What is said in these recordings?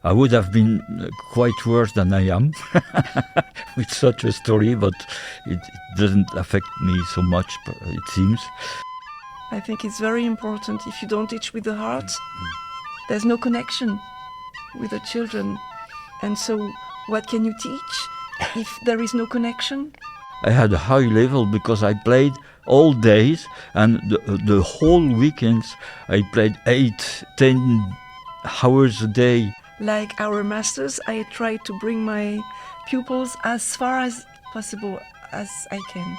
I would have been quite worse than I am with such a story, but it doesn't affect me so much, it seems. I think it's very important. If you don't teach with the heart, there's no connection with the children. And so what can you teach if there is no connection? I had a high level because I played all days, and the whole weekends I played 8-10 hours a day. Like our masters, I try to bring my pupils as far as possible as I can.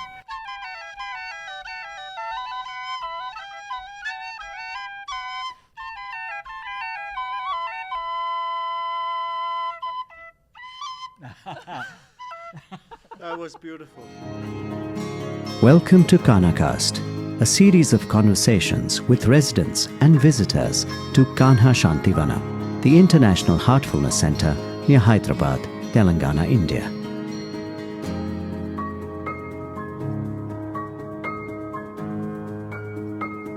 That was beautiful. Welcome to Kanha-cast, a series of conversations with residents and visitors to Kanha Shanti Vanam, the International Heartfulness Center near Hyderabad, Telangana, India.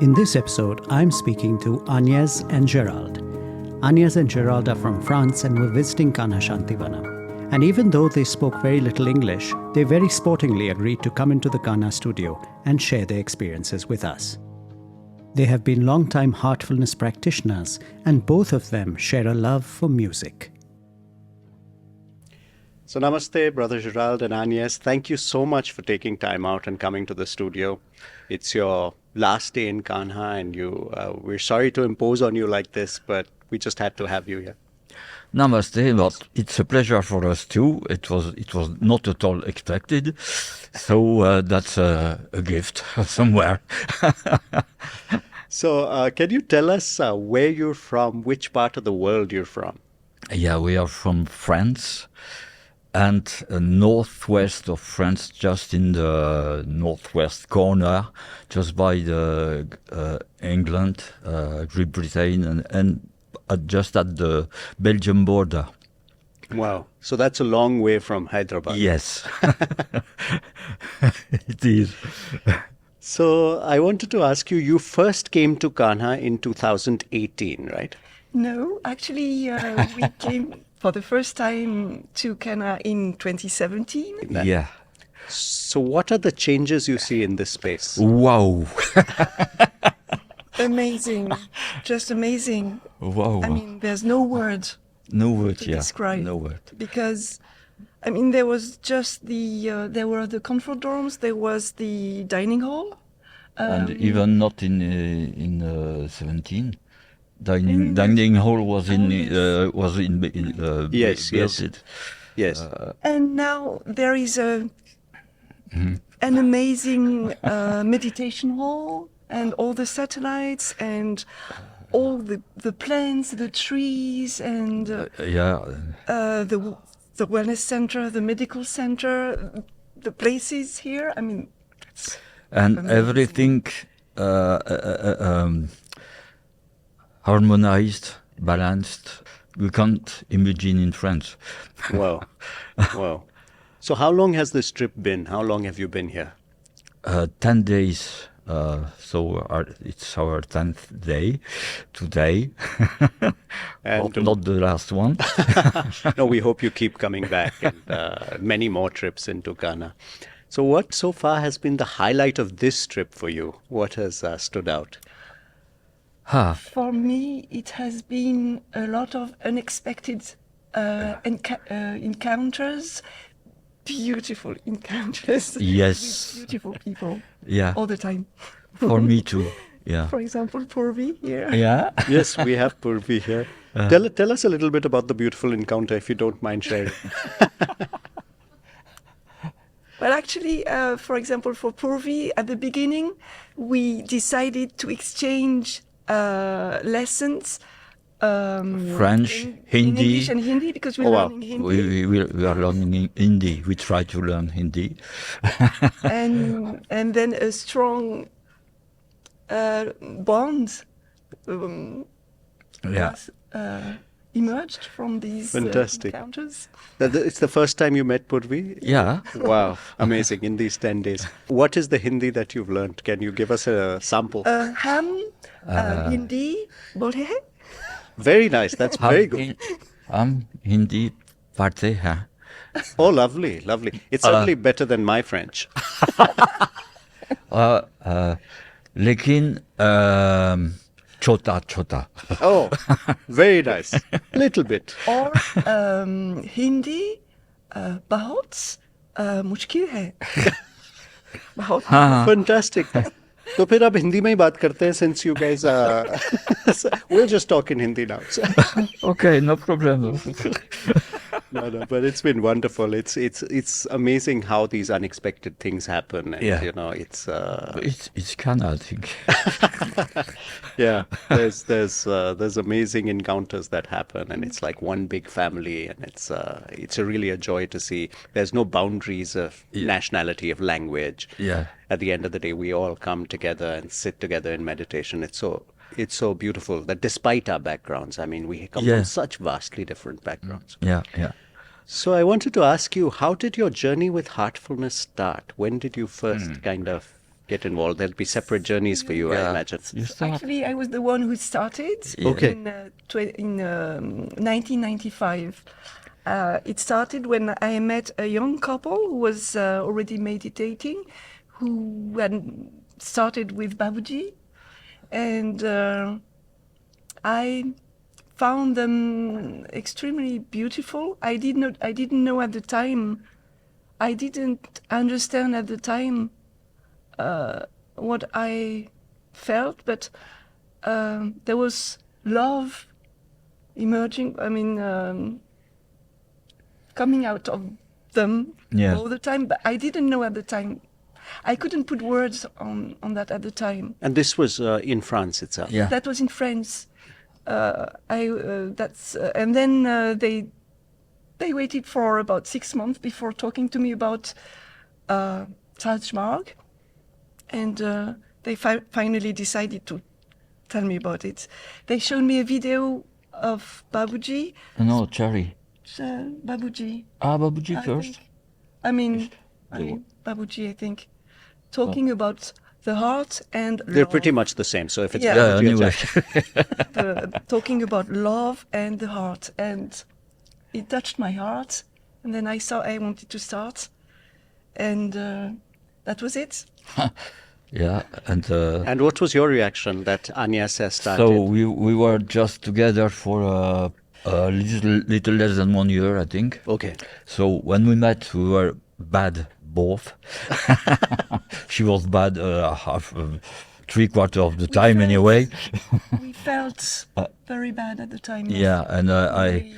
In this episode, I'm speaking to Agnes and Gerald. Agnes and Gerald are from France and were visiting Kanha Shanti Vanam. And even though they spoke very little English, they very sportingly agreed to come into the Kanha studio and share their experiences with us. They have been long-time heartfulness practitioners, and both of them share a love for music. So namaste, Brother Gerald and Agnes. Thank you so much for taking time out and coming to the studio. It's your last day in Kanha, and we're sorry to impose on you like this, but we just had to have you here. Namaste, but it's a pleasure for us too. It was not at all expected, so that's a gift somewhere. So can you tell us where you're from, which part of the world you're from? Yeah, we are from France, and northwest of France, just in the northwest corner, just by the England, Great Britain, and just at the Belgium border. Wow. So that's a long way from Hyderabad. Yes, it is. So I wanted to ask you, you first came to Kanha in 2018, right? No, actually, we came for the first time to Kanha in 2017. Yeah. So what are the changes you see in this space? Wow. Amazing, just amazing. Wow. I mean, there's no word No word, to yeah. describe. No word. Because, I mean, there was just there were the comfort dorms, there was the dining hall. And even not in 17. Dining hall was in Yes, built yes. it. Yes. And now there is an amazing meditation hall, and all the satellites, and all the plants, the trees, and the wellness center, the medical center, the places here. I mean, it's And amazing. everything harmonized, balanced. We can't imagine in France. Wow. Wow. So how long has this trip been? How long have you been here? 10 days. It's our 10th day today. And not the last one. no, we hope you keep coming back, and many more trips into Kanha. So what so far has been the highlight of this trip for you? What has stood out? For me, it has been a lot of unexpected encounters, beautiful encounters Yes. with beautiful people Yeah. all the time. For me too. Yeah. For example, Purvi here. Yeah. Yes, we have Purvi here. Tell us a little bit about the beautiful encounter, if you don't mind sharing. Well, actually, for example, for Purvi, at the beginning, we decided to exchange lessons. French, in Hindi. English and Hindi, because we're Oh, wow. learning Hindi. We are learning Hindi. We try to learn Hindi. and then a strong bond Yeah. was emerged from these Fantastic. encounters. It's the first time you met Purvi? Yeah. Wow, amazing, in these 10 days. What is the Hindi that you've learned? Can you give us a sample? Ham, Hindi, बोले हैं? Very nice, that's very good. Hindi pढ़ते हैं. Oh, lovely, lovely. It's certainly better than my French. लेकिन छोटा छोटा. Oh, very nice. Little bit. Or Hindi बहुत मुश्किल है. बहुत. Fantastic. तो फिर अब हिंदी में ही बात करते हैं, since you guys we'll just talk in Hindi now. Okay, no problem. No, but it's been wonderful. It's amazing how these unexpected things happen, and Yeah. you know, it's It's Kanha, I think. yeah. There's amazing encounters that happen, and it's like one big family, and it's really a joy to see. There's no boundaries of nationality, of language. Yeah. At the end of the day, we all come together and sit together in meditation. It's so beautiful that despite our backgrounds, I mean, we come Yeah. from such vastly different backgrounds. Yeah, yeah. So I wanted to ask you, how did your journey with Heartfulness start? When did you first kind of get involved? There'll be separate journeys for you, I imagine. You start. Actually, I was the one who started Okay. in 1995. It started when I met a young couple who was already meditating, who had started with Babuji, and I found them extremely beautiful. I didn't know at the time. I didn't understand at the time what I felt, but there was love emerging. I mean, coming out of them Yeah. all the time. But I didn't know at the time. I couldn't put words on that at the time. And this was in France itself. Yeah. That was in France. And then they waited for about 6 months before talking to me about Taj Mahal, and they finally decided to tell me about it. They showed me a video of Babuji. No, Cherry. Babuji. Babuji I first. think. I mean, Babuji, I think, talking about the heart and They're love. pretty much the same. So if it's Yeah. Yeah, Babuji, anyway. Talking about love and the heart, and it touched my heart, and then I wanted to start, and that was it. Yeah, and and what was your reaction that Agnes has started? so we were just together for a little less than 1 year, I think. Okay. So when we met, we were bad both. She was bad half, 3/4 of the time felt- anyway. We felt very bad at the time. Yeah, and we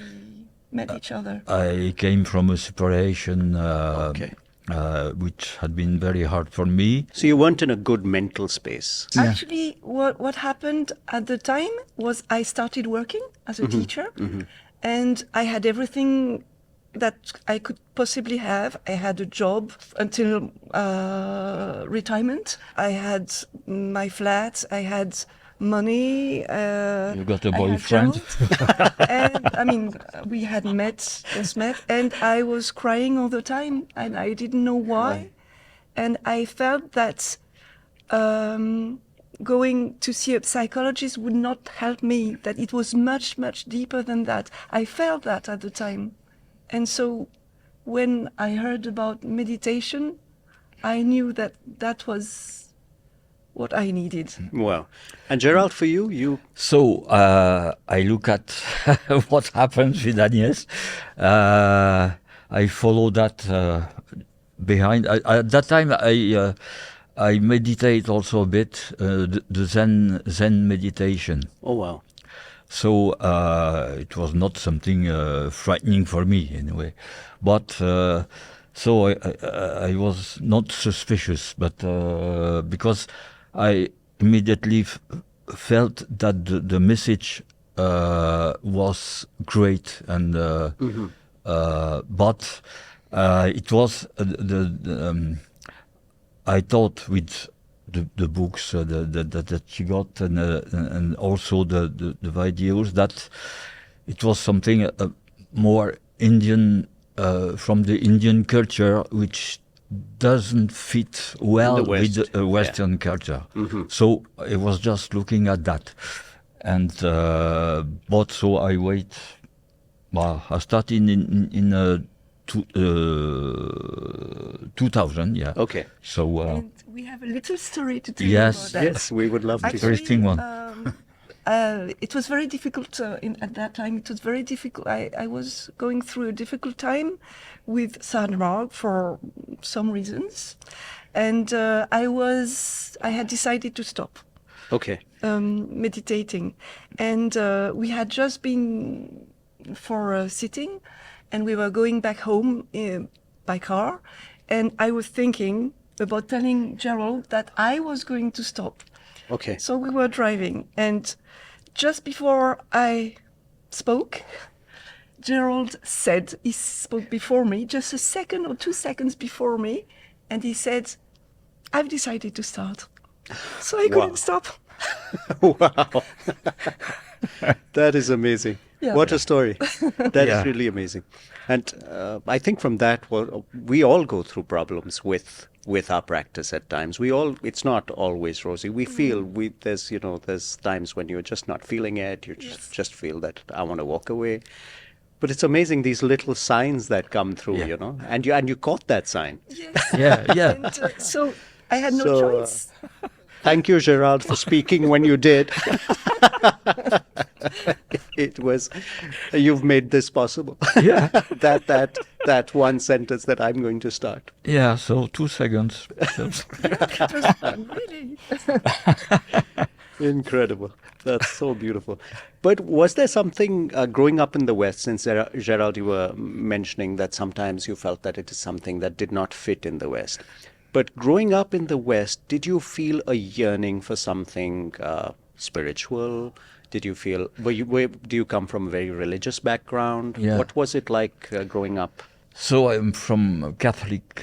met each other. I came from a separation, Okay. which had been very hard for me. So you weren't in a good mental space. Actually, what happened at the time was I started working as a teacher, and I had everything that I could possibly have. I had a job until retirement. I had my flat. I had money. You got a I had boyfriend? child. And I mean, we had just met, and I was crying all the time, and I didn't know why. And I felt that going to see a psychologist would not help me, that it was much, much deeper than that. I felt that at the time. And so when I heard about meditation, I knew that that was what I needed. Well, and Gerald, for you, So I look at what happens with Agnes. I follow that behind. At that time, I meditate also a bit, the Zen meditation. oh wow. So it was not something frightening for me anyway. But so I was not suspicious, but because I immediately felt that the message was great, and but it was I thought with the books that she got, and also the videos, that it was something more Indian, from the Indian culture, which doesn't fit well The with West, the Western culture. So I was just looking at that, and but so I wait Well, I started in 2000, yeah. Okay. So, And we have a little story to tell yes. you about that. Yes, we would love to. Interesting one. It was very difficult at that time. It was very difficult. I was going through a difficult time with Sadhmarg for some reasons, and I had decided to stop Okay. meditating, and we had just been for a sitting, and we were going back home by car, and I was thinking about telling Gerald that I was going to stop. Okay. So we were driving, and just before I spoke, Gerald said, he spoke before me, just a second or 2 seconds before me, and he said, I've decided to start. So I couldn't stop. Wow. That is amazing. Yeah. What a story. That Yeah. is really amazing. And I think from that, well, we all go through problems with our practice at times. It's not always rosy. We feel there's times when you're just not feeling it. You just feel that I want to walk away. But it's amazing, these little signs that come through, Yeah. and you caught that sign. Yes. Yeah. And so I had no So, choice. Thank you, Gerald, for speaking when you did. You've made this possible. Yeah. that one sentence that I'm going to start. Yeah, so 2 seconds. It was fun, really. Incredible. That's so beautiful. But was there something growing up in the West, since Gerald, you were mentioning that sometimes you felt that it is something that did not fit in the West. But growing up in the West, did you feel a yearning for something spiritual? Did you feel, do you come from a very religious background? Yeah. What was it like growing up? So I'm from a Catholic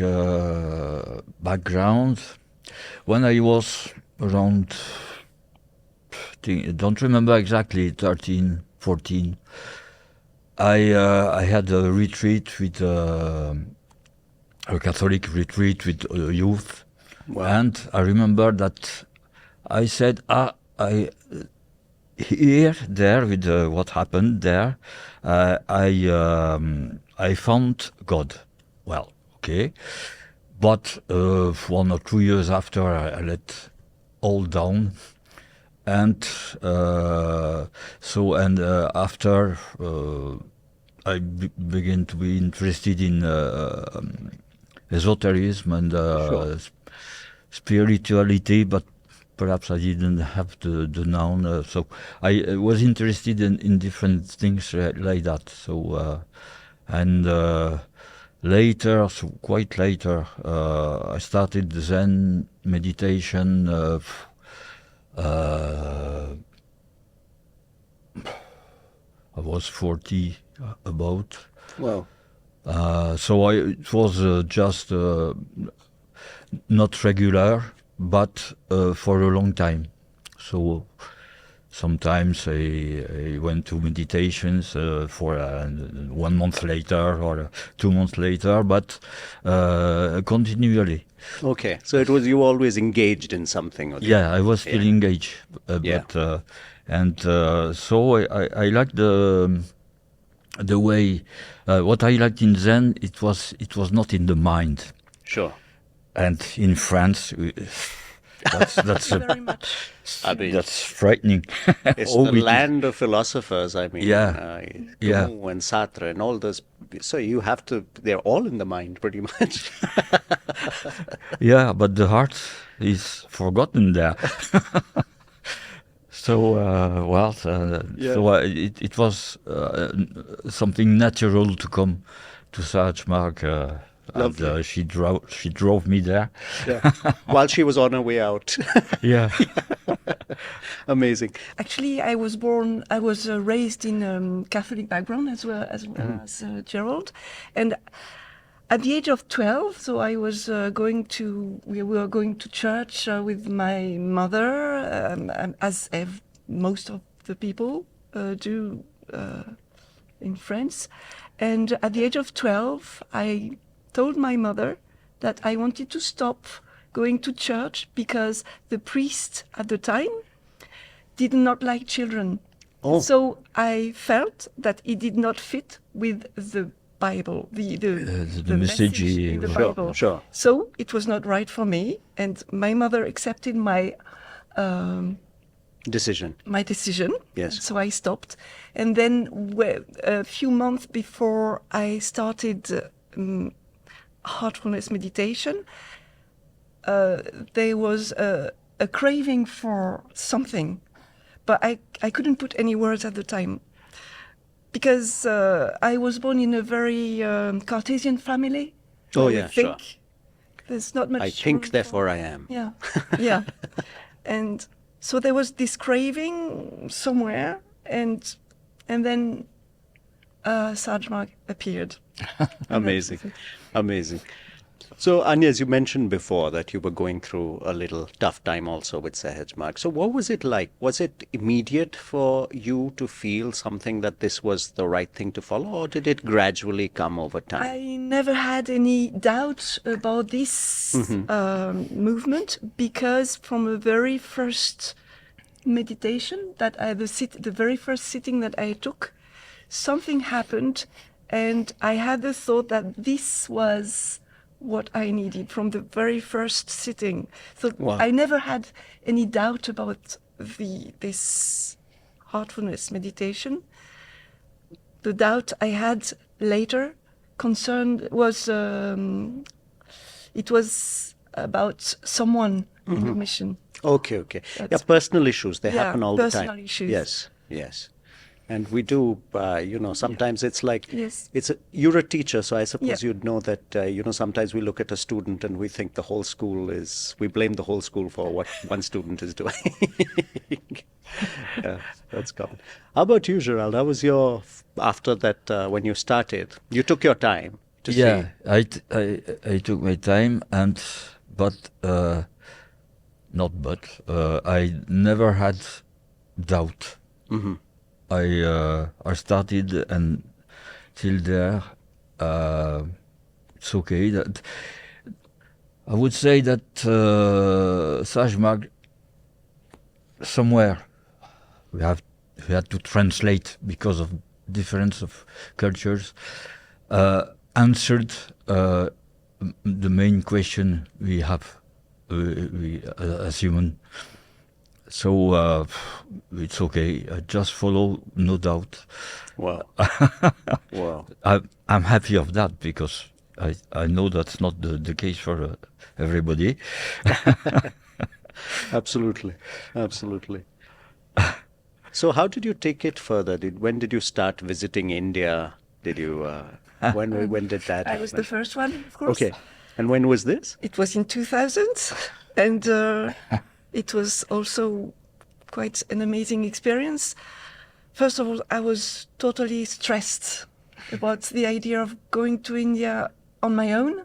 background. When I was around, don't remember exactly, 13, 14, I had a retreat with a Catholic retreat with youth. Wow. And I remember that I said, I here, there, with what happened there, I found God. Well, okay. But 1 or 2 years after, I let all down. And after I began to be interested in esotericism and Sure. spirituality, but perhaps I didn't have the noun. So I was interested in different things like that. So later, so quite later, I started Zen meditation. I was 40 about. Wow. So it was just not regular, but for a long time. So sometimes I went to meditations for 1 month later or 2 months later, but continually. Okay. So it was you always engaged in something. Or the Yeah, I was still engaged, Yeah. but so I liked the way what I liked in Zen. It was not in the mind, Sure. and in France, that's Very much. I mean, that's frightening. it's Oh, the it is- land of philosophers. I mean, Yeah. Yeah. Camus and Sartre and all those. So you have to. They're all in the mind, pretty much. Yeah, but the heart is forgotten there. So Yeah. so it was something natural to come to Salzmark, and Lovely. she drove me there. Yeah. While she was on her way out. Yeah. Amazing. Actually, I was raised in a Catholic background as well as Gerald, and at the age of 12, so I was we were going to church with my mother, as most of the people do in France. And at the age of 12, I told my mother that I wanted to stop going to church because the priest at the time did not like children. Oh. So I felt that it did not fit with the Bible, the message in the Sure, Bible. sure. So it was not right for me, and my mother accepted my Decision. decision. Yes. So I stopped, and then a few months before I started heartfulness meditation, there was a craving for something, but I couldn't put any words at the time. Because I was born in a very Cartesian family. Oh, where we yeah, think sure. There's not much. I think, therefore I am. Yeah, yeah. And so there was this craving somewhere, and then Sajmark appeared. Amazing. Amazing. So, Anya, as you mentioned before that you were going through a little tough time also with Sahajmark. So what was it like? Was it immediate for you to feel something that this was the right thing to follow, or did it gradually come over time? I never had any doubt about this movement, because from the very first meditation that the very first sitting that I took, something happened, and I had the thought that this was what I needed from the very first sitting. So Wow. I never had any doubt about this heartfulness meditation. The doubt I had later was it was about someone in the mission. Okay. Yeah, personal issues, they Yeah, happen all the time. personal issues. Yes. And we do, sometimes it's like, Yes. you're a teacher, so I suppose Yeah. you'd know that, sometimes we look at a student and we think we blame the whole school for what one student is doing. Yeah, that's common. How about you, Gerald? How was after that, when you started, you took your time to see? I took my time, I never had doubt. Mm-hmm. I started, and till there, it's okay. That I would say that Sajmark, somewhere we had to translate because of difference of cultures, answered the main question we have as human. So it's okay. I just follow, no doubt. Wow. Wow. I'm happy of that, because I know that's not the case for everybody. Absolutely. So how did you take it further? When did you start visiting India? Did you, when did that happen? I was the first one, of course. Okay. And when was this? It was in 2000, and it was also quite an amazing experience. First of all, I was totally stressed about the idea of going to India on my own.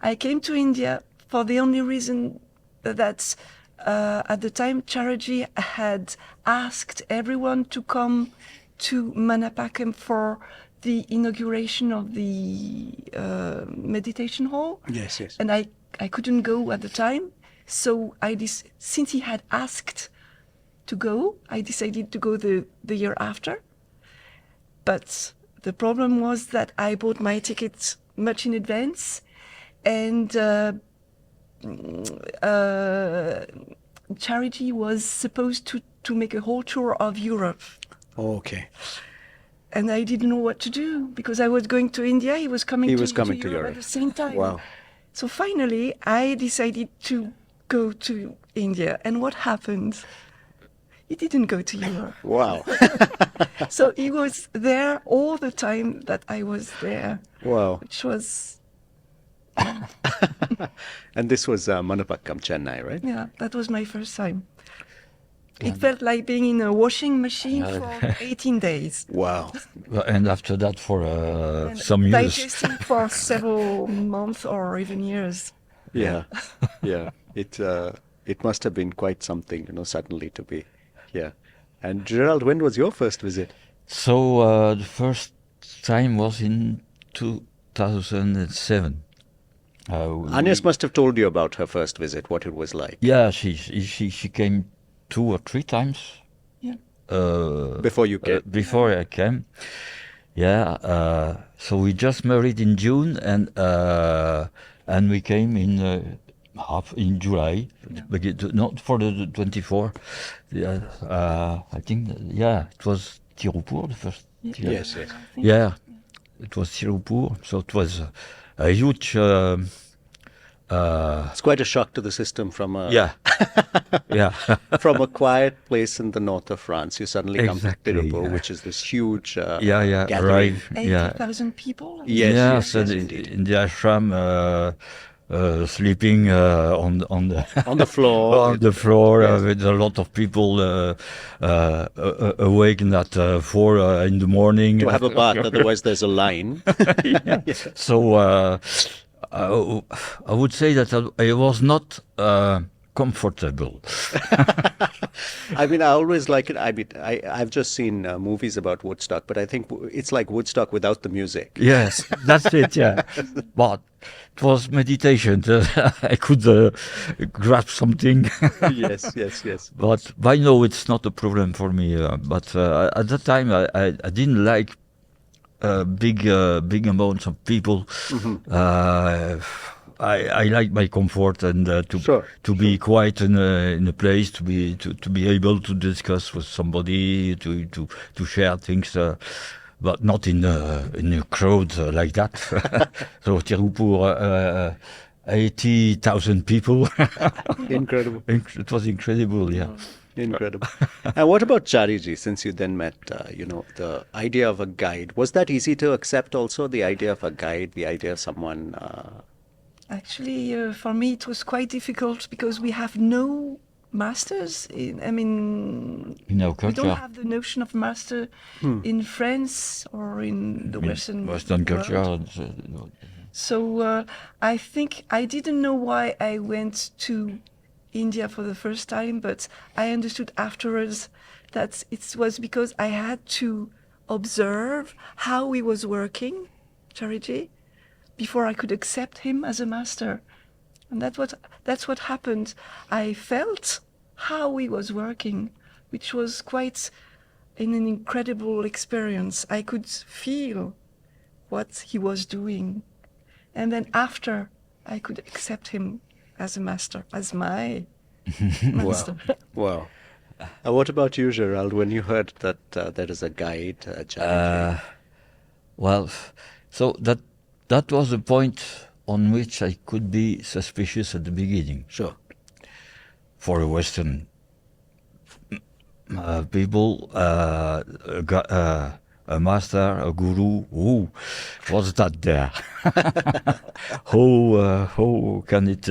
I came to India for the only reason that at the time Charaji had asked everyone to come to Manapakam for the inauguration of the meditation hall. Yes. And I couldn't go at the time. So since he had asked to go, I decided to go the year after. But the problem was that I bought my ticket much in advance, and Charity was supposed to make a whole tour of Europe. Oh, okay. And I didn't know what to do, because I was going to India, he was coming to Europe at the same time. Wow. So finally, I decided to go to India. And what happened? He didn't go to Europe. Wow. So he was there all the time that I was there. Wow. Which was... And this was Manapakam, Chennai, right? Yeah, that was my first time. It felt like being in a washing machine for 18 days. Wow. And after that, for some years. Digesting for several months or even years. Yeah. It must have been quite something, suddenly to be here. And Gerald, when was your first visit? So the first time was in 2007. Agnes must have told you about her first visit, what it was like. Yeah, she came 2 or 3 times. Yeah. before you came. Before I came. Yeah. So we just married in June, and we came in July, not for the 24. Yeah, I think. Yeah, it was Tirupur the first. Yes. Yeah, it was Tirupur. So it was a huge. It's quite a shock to the system from a Yeah. from a quiet place in the north of France. You suddenly Exactly, come to Tirupur, yeah. which is this huge Yeah. gathering. Right. Yeah. 80,000 people? Yes, So indeed. in the ashram, sleeping on the On the floor. on the floor Yes. with a lot of people awakened at 4 in the morning To have a bath, otherwise there's a line. So I would say that I was not comfortable. I mean, I always like it. I mean, I've just seen movies about Woodstock, but I think it's like Woodstock without the music. Yes, that's it. Yeah, but it was meditation. I could grab something. Yes. But by now it's not a problem for me. But at that time I didn't like big amounts of people. I like my comfort and to be quiet in a place, to be able to discuss with somebody, to share things, but not in a crowd like that. So Tirupur, 80,000 people. Incredible. It was incredible. Yeah. Incredible. And what about Chariji, since you then met, the idea of a guide? Was that easy to accept also, the idea of a guide, the idea of someone... Actually, for me it was quite difficult because we have no masters. In our We culture. don't have the notion of master in France or in the Western world. culture. So I think I didn't know why I went to India for the first time, but I understood afterwards that it was because I had to observe how he was working, Chariji, before I could accept him as a master. And that's what happened. I felt how he was working, which was quite an incredible experience. I could feel what he was doing. And then after, I could accept him as a master, as my master. Wow. What about you, Gerald, when you heard that there is a guide, Chariji? Well, so that was the point on which I could be suspicious at the beginning. Sure. For a Western people, a master, a guru, who was that there? How can it?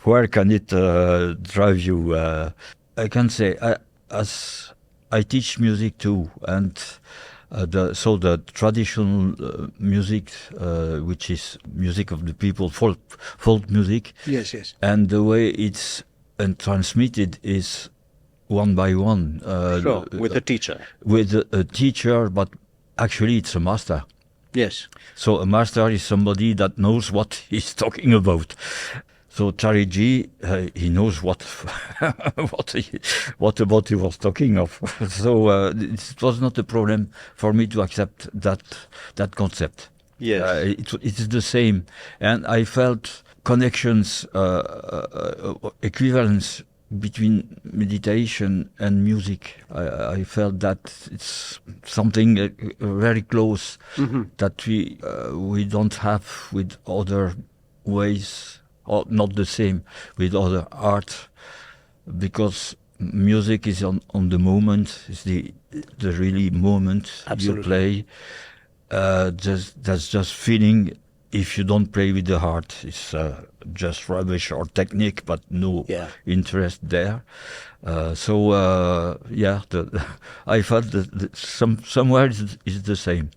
Where can it drive you? I can say, as I teach music too, and the traditional music, which is music of the people, folk music. Yes. And the way it's transmitted is one by one. Sure, with a teacher. With a teacher, but actually it's a master. Yes. So a master is somebody that knows what he's talking about. So Chariji, he knows what about he was talking of. So it was not a problem for me to accept that concept. Yes. It is the same, and I felt connections, equivalence between meditation and music. I felt that it's something very close that we don't have with other ways. Or not the same with other art, because music is on the moment, is the really moment. Absolutely. You play. That's just feeling. If you don't play with the heart, it's just rubbish or technique, but no interest there. I felt that somewhere is the same.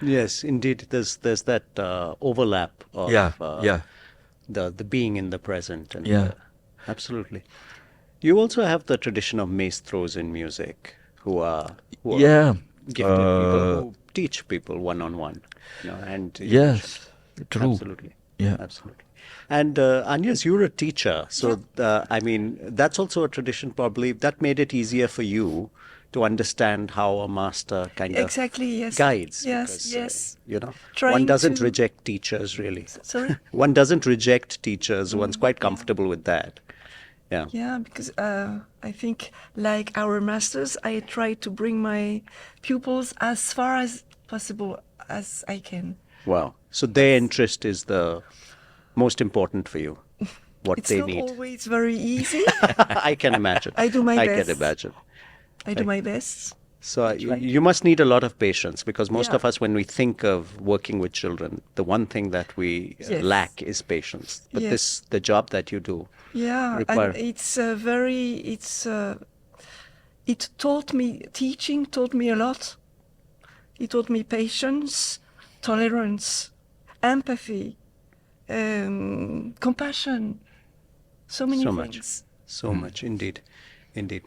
Yes, indeed. There's that overlap of the being in the present. And, absolutely. You also have the tradition of maestros in music who are gifted people who teach people one-on-one. And yes, true. Absolutely. Yeah. Absolutely. And Agnes, you're a teacher, so I mean that's also a tradition. Probably that made it easier for you to understand how a master kind of Exactly, yes. guides. Yes, Because, yes. you know, one Trying doesn't to- reject teachers really. Sorry? One doesn't reject teachers. One's quite comfortable with that. Yeah. Yeah, because I think, like our masters, I try to bring my pupils as far as possible as I can. Wow. So their interest is the most important for you. What It's they not need. always very easy. I can imagine. I do my I best. can imagine. I do my best. So try. you must need a lot of patience, because most Yeah. of us, when we think of working with children, the one thing that we Yes. lack is patience. But Yes. the job that you do, Yeah, require- and it taught me, teaching taught me a lot. It taught me patience, tolerance, empathy, compassion, so many so things. much, so much, indeed, indeed.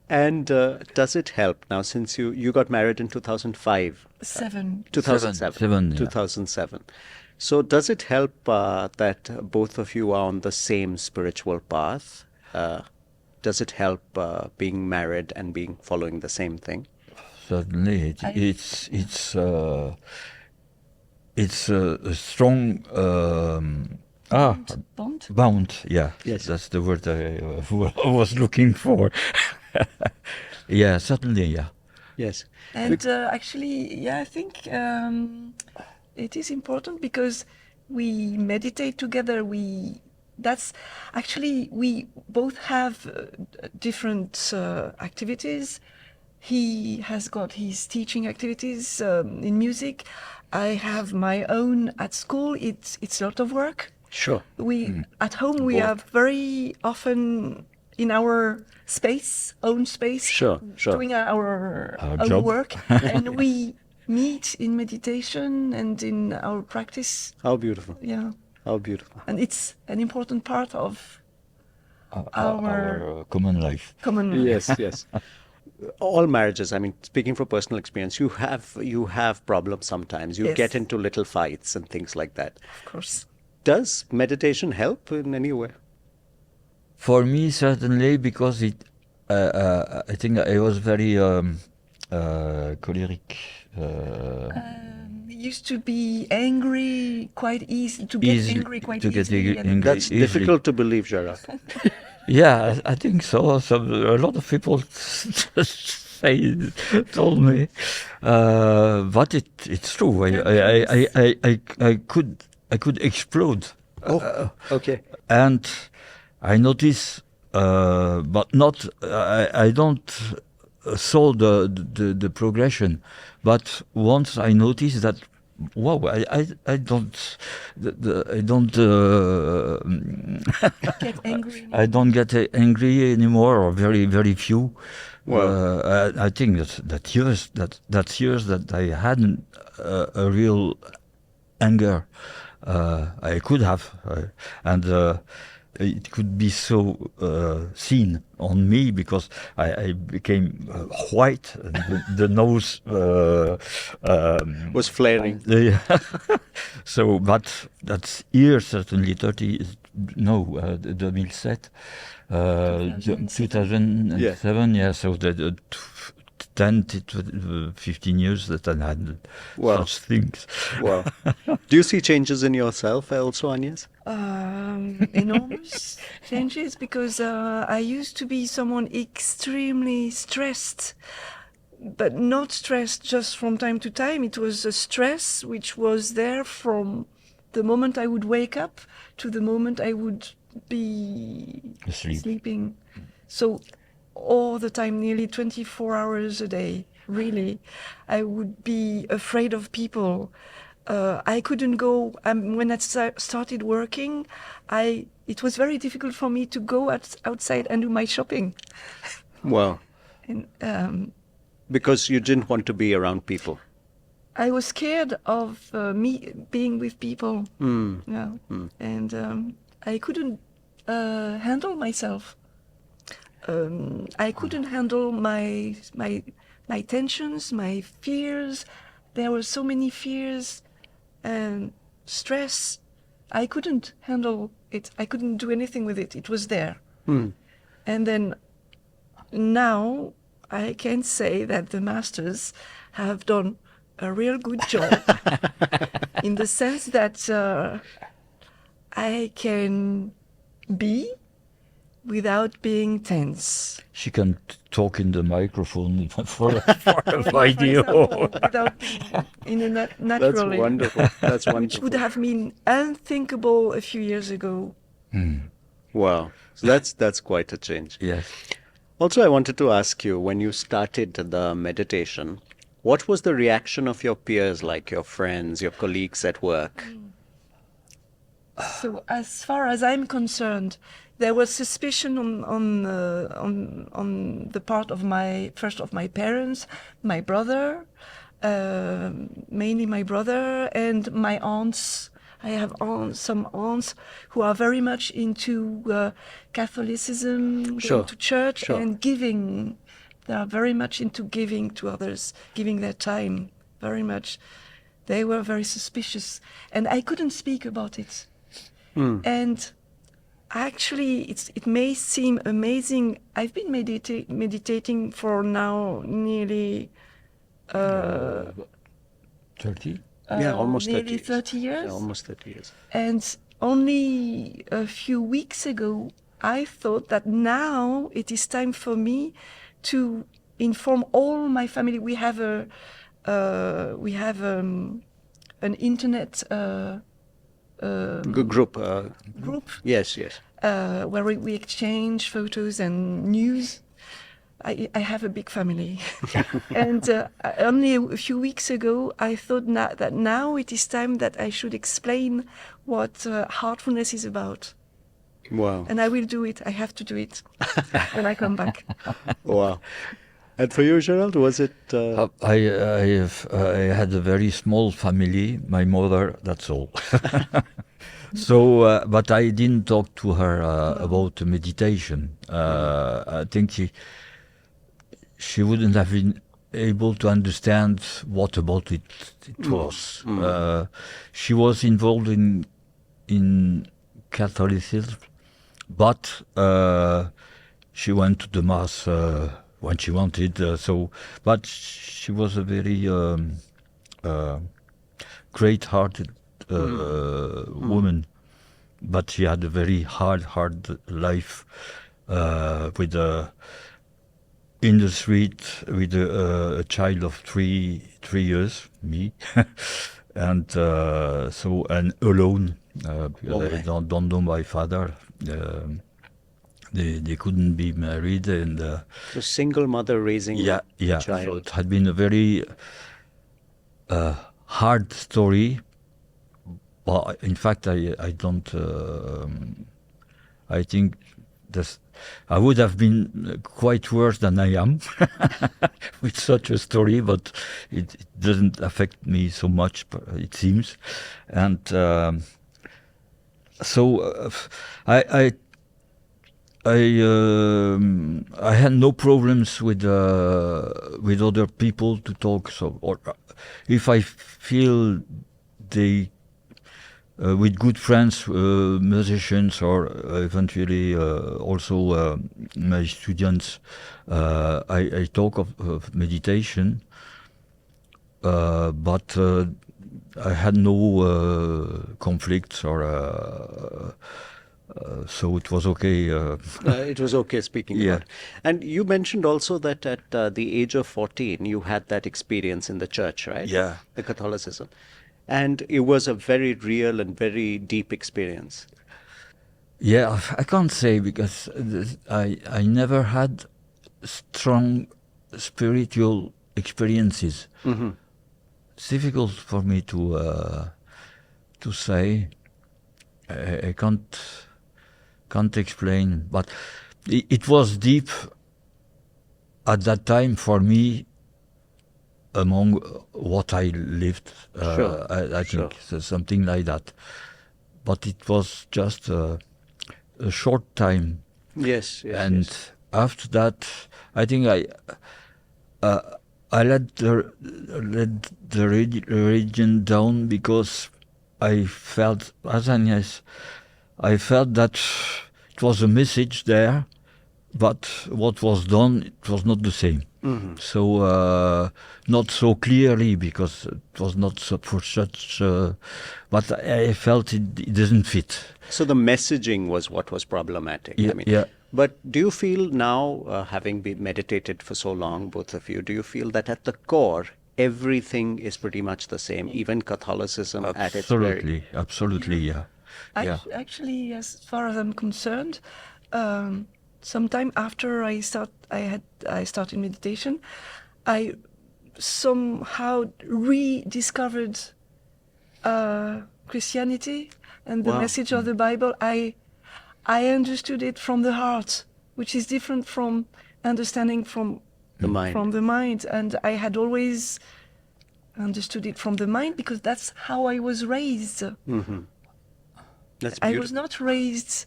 And does it help now, since you got married in 2005? 2007. Seven, yeah. 2007. So does it help that both of you are on the same spiritual path? Does it help being married and following the same thing? Certainly, it's a strong Bond? bound. Yeah, Yes. that's the word I was looking for. Yeah, certainly. Yeah. Yes. And actually, yeah, I think it is important because we meditate together. We both have different activities. He has got his teaching activities in music. I have my own at school. It's a lot of work. Sure. We at home we Both. are very often in our own space, Sure. doing our own job. work, and we meet in meditation and in our practice. How beautiful. Yeah, How beautiful. and it's an important part of Our common life. common. Yes, yes. All marriages, I mean, speaking from personal experience, you have problems sometimes. You Yes. get into little fights and things like that. Of course. Does meditation help in any way? For me, certainly, because I think I was very choleric. It used to be angry quite easy, to get Easy angry quite to get easily. and- angry. That's Easily. difficult to believe, Gerard. Yeah, I think so. A lot of people told me, but it's true. I could explode, Oh, okay. and I notice, but not. I don't saw the progression, but once I noticed that. Wow, I don't I don't Get angry. I don't get angry anymore, or very few. Wow. I think that's years that I hadn't a real anger. I could have, and it could be so seen on me because I became white, and the nose Was flaring. yeah. So, but that's here certainly 2007, 2007, yeah. So the 10 to 15 years that I had Wow. such things. Wow. Do you see changes in yourself also, Agnes? Enormous changes because I used to be someone extremely stressed, but not stressed just from time to time. It was a stress which was there from the moment I would wake up to the moment I would be sleeping. So all the time, nearly 24 hours a day, really. I would be afraid of people. I couldn't go, when I started working, it was very difficult for me to go outside and do my shopping. Wow. And, Because you didn't want to be around people. I was scared of me being with people. Yeah. And I couldn't handle myself. I couldn't handle my tensions, my fears. There were so many fears and stress. I couldn't handle it. I couldn't do anything with it. It was there. And then now I can say that the masters have done a real good job in the sense that I can be without being tense. She can talk in the microphone for a video. Without being in a natural That's wonderful. That's wonderful. Which would have been unthinkable a few years ago. Wow. So that's quite a change. Yes. Also, I wanted to ask you, when you started the meditation, what was the reaction of your peers, like your friends, your colleagues at work? So, as far as I'm concerned, there was suspicion on the part of my parents, my brother, mainly my brother, and my aunts. I have some aunts who are very much into Catholicism, going to church and giving. They are very much into giving to others, giving their time, very much. They were very suspicious, and I couldn't speak about it. And actually, it may seem amazing. I've been meditating for now nearly 30? Almost 30 nearly years. 30 years. Yeah, almost 30 years. And only a few weeks ago, I thought that now it is time for me to inform all my family. We have an internet Group. group Yes. where we exchange photos and news. I have a big family. And only a few weeks ago, I thought that now it is time that I should explain what heartfulness is about. Wow. And I will do it. I have to do it when I come back. Wow. And for you, Gerald, was it? I had a very small family. My mother, that's all. So, but I didn't talk to her about meditation. I think she wouldn't have been able to understand what about it was. She was involved in Catholicism, but she went to the mass when she wanted. But she was a very great-hearted woman. But she had a very hard life with in the street with a child of three years, me, and alone because I don't know my father. They couldn't be married, and So single mother raising a child. So it had been a very hard story. But in fact, I don't. I think I would have been quite worse than I am with such a story, but it doesn't affect me so much, it seems. And so I had no problems with other people to talk. So, or if I feel they. With good friends, musicians, or eventually also my students, I talk of meditation, but I had no conflicts, or so it was okay. It was okay speaking about it. And you mentioned also that at the age of 14, you had that experience in the church, right? Yeah. The Catholicism. And it was a very real and very deep experience. Yeah, I can't say because I never had strong spiritual experiences. Mm-hmm. It's difficult for me to say. I can't explain, but it was deep at that time for me. Among what I lived, I think something like that. But it was just a short time. Yes. And after that, I think I let the religion down because I felt, as Agnes, I felt that it was a message there, but what was done, it was not the same. Mm-hmm. So not so clearly, because it was not so, for such. But I felt it doesn't fit. So the messaging was what was problematic. Yeah, I mean, yeah. But do you feel now, having been meditated for so long, both of you, do you feel that at the core, everything is pretty much the same, even Catholicism at its very... Absolutely, yeah. Actually, as far as I'm concerned, sometime after I started meditation, I somehow rediscovered Christianity and the message of the Bible. I understood it from the heart, which is different from understanding from the mind. From the mind, and I had always understood it from the mind because that's how I was raised. Mm-hmm. That's I was not raised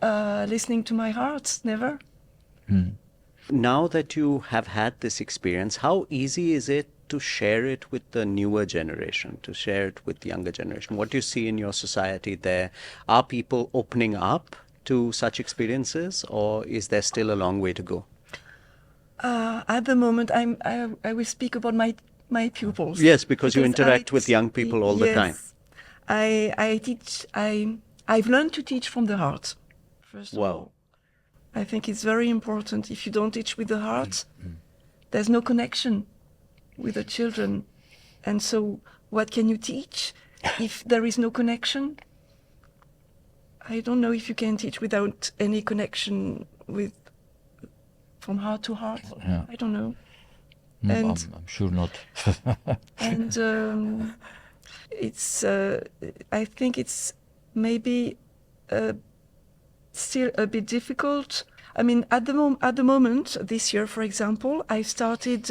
listening to my heart, never. Mm. Now that you have had this experience, how easy is it to share it with the newer generation, to share it with the younger generation? What do you see in your society there? Are people opening up to such experiences, or is there still a long way to go? At the moment, I will speak about my pupils. Yes, because you interact with young people all the time. I teach. I've learned to teach from the heart. First of all, I think it's very important. If you don't teach with the heart, there's no connection with the children. And so what can you teach if there is no connection? I don't know if you can teach without any connection from heart to heart. Yeah. I don't know. No, And I'm sure not. and it's I think it's maybe still a bit difficult. I mean, at the moment, this year, for example, I started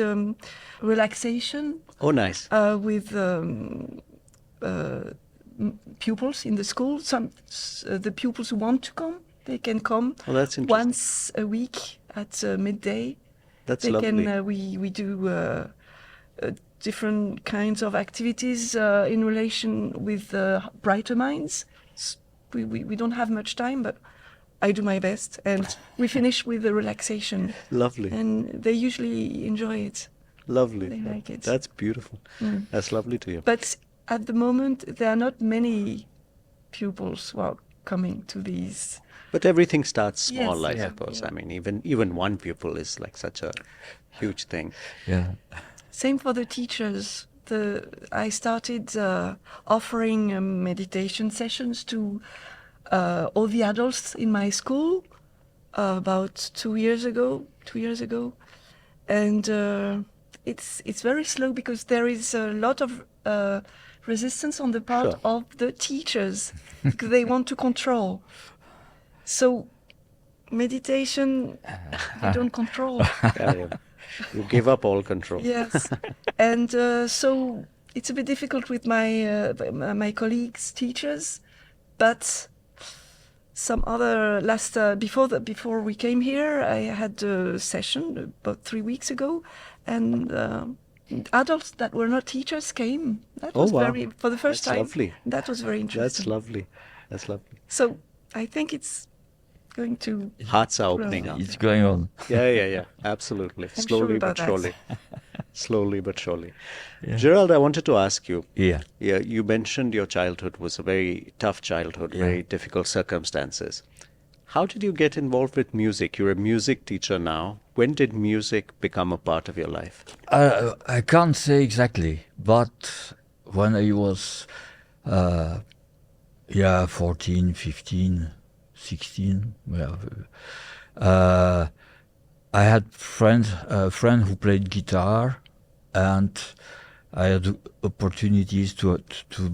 relaxation. Oh, nice. With pupils in the school. The pupils who want to come, they can come. Oh, that's interesting. Once a week at midday. That's they lovely. Can, we do different kinds of activities in relation with brighter minds. We don't have much time, but I do my best, and we finish with the relaxation. Lovely. And they usually enjoy it. Lovely. They like it. That's beautiful. That's lovely to hear. But at the moment, there are not many pupils who are coming to these. But everything starts small, Yes, I yeah, suppose. yeah. I mean, even one pupil is like such a huge thing. Yeah. Same for the teachers. I started offering meditation sessions to all the adults in my school about 2 years ago, and it's very slow because there is a lot of resistance on the part Sure. of the teachers because they want to control. So meditation, you don't control. Yeah. You give up all control. Yes, and so it's a bit difficult with my colleagues, teachers, but some other before we came here, I had a session about 3 weeks ago, and adults that were not teachers came. That was for the first That's time. lovely. That was very interesting. That's lovely. That's lovely. So I think it's going to. Hearts are opening up. It's going on. Yeah. Absolutely. I'm Slowly sure but about that. surely. Slowly but surely. Yeah. Gerald, I wanted to ask you. Yeah. Yeah, you mentioned your childhood was a very tough childhood, Yeah. very difficult circumstances. How did you get involved with music? You're a music teacher now. When did music become a part of your life? I can't say exactly, but when I was 14, 15, 16, I had a friend who played guitar, and I had opportunities to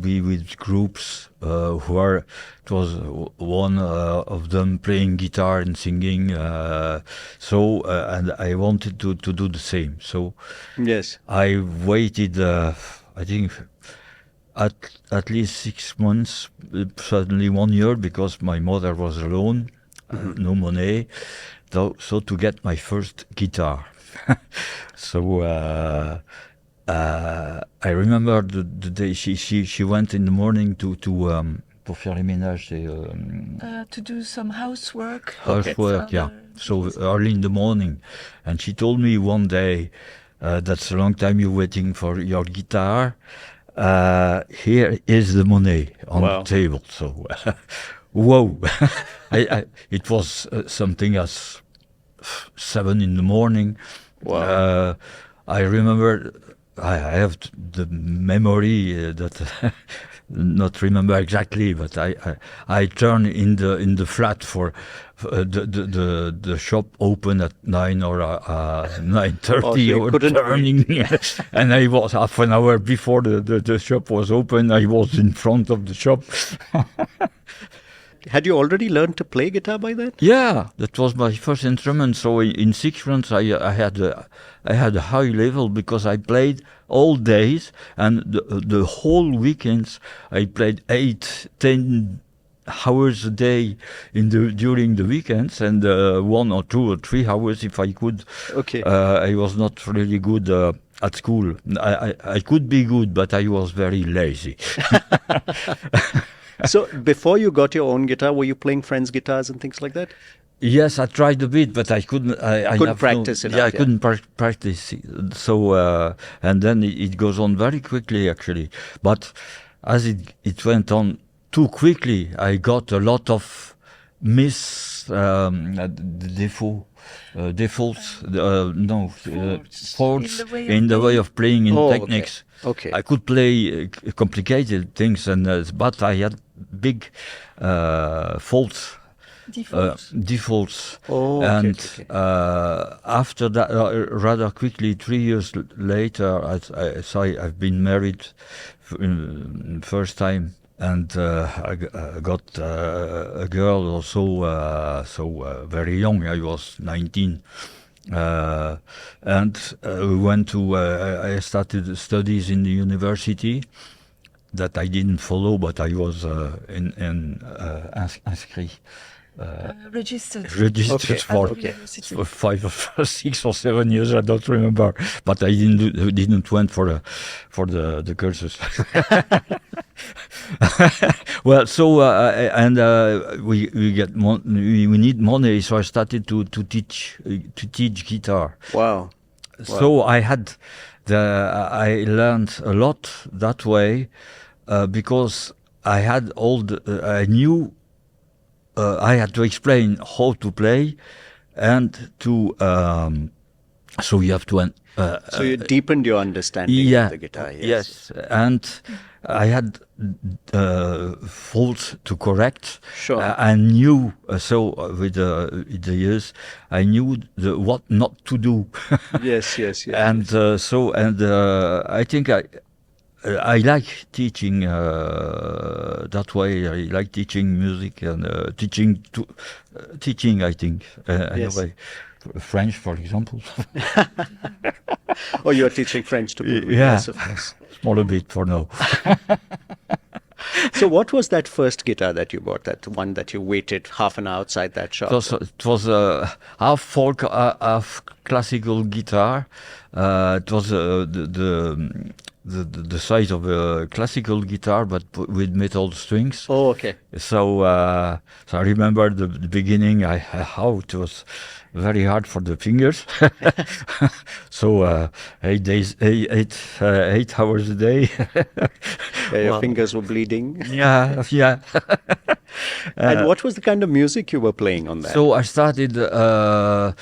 be with groups where it was one of them playing guitar and singing. And I wanted to do the same. So Yes. I waited, I think, at least 6 months, suddenly 1 year, because my mother was alone, no money, so to get my first guitar. So I remember the day she went in the morning to pour faire les ménages, to do some housework. Housework, yeah. So early in the morning, and she told me one day, "That's a long time you're waiting for your guitar. Here is the money on the table." So, whoa! It was something as 7 in the morning. Wow. I remember. I have the memory that not remember exactly, but I turned in the flat for the shop open at 9 or 9:30 so or turning, and I was half an hour before the shop was open. I was in front of the shop. Had you already learned to play guitar by then? Yeah, that was my first instrument. So in 6 months, I had a high level because I played all days, and the whole weekends I played 8-10 hours a day during the weekends, and 1 or 2 or 3 hours if I could. Okay. I was not really good at school. I could be good, but I was very lazy. So before you got your own guitar, were you playing friends' guitars and things like that? Yes, I tried a bit, but I couldn't. I couldn't practice enough. Yeah, I couldn't practice. So and then it goes on very quickly, actually. But as it went on too quickly, I got a lot of defaults. Faults in the way of playing in techniques. Okay. I could play complicated things, but I had big faults. Defaults. And after that, rather quickly, 3 years later, I've been married first time, and I got a girl also, very young. I was 19. And we went to, I started studies in the university that I didn't follow, but I was inscrit. Registered for 5 or 6 or 7 years. I don't remember, but I didn't went for the courses. Well, so we get we need money, so I started to teach guitar. Wow. So I learned a lot that way because I had I knew. I had to explain how to play, and to so you have to. So you deepened your understanding of the guitar. Yes, and I had faults to correct. Sure. I knew with the years, I knew what not to do. Yes. And I think I like teaching that way. I like teaching music and teaching. I think in a way, French, for example. Oh, you're teaching French to people. Yeah, yes, of course. Small a bit for now. So, what was that first guitar that you bought? That one that you waited half an hour outside that shop? It was a half folk, half classical guitar. It was the size of a classical guitar, but with metal strings. Oh, okay. So I remember the beginning. How it was very hard for the fingers. So 8 hours a day. Your fingers were bleeding. Yeah. And what was the kind of music you were playing on that? So I started a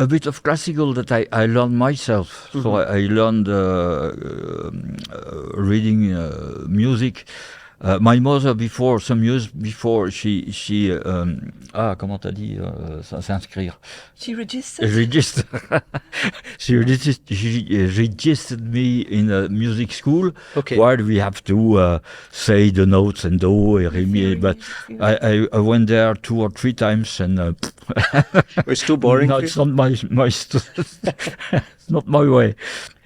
bit of classical that I learned myself. Mm-hmm. So I learned reading music. My mother, some years before, she comment t'as dit s'inscrire? She registered. She registered me in a music school, where we have to say the notes and do et ré, but I went there 2 or 3 times, and it's too boring. No, it's not my it's not my way.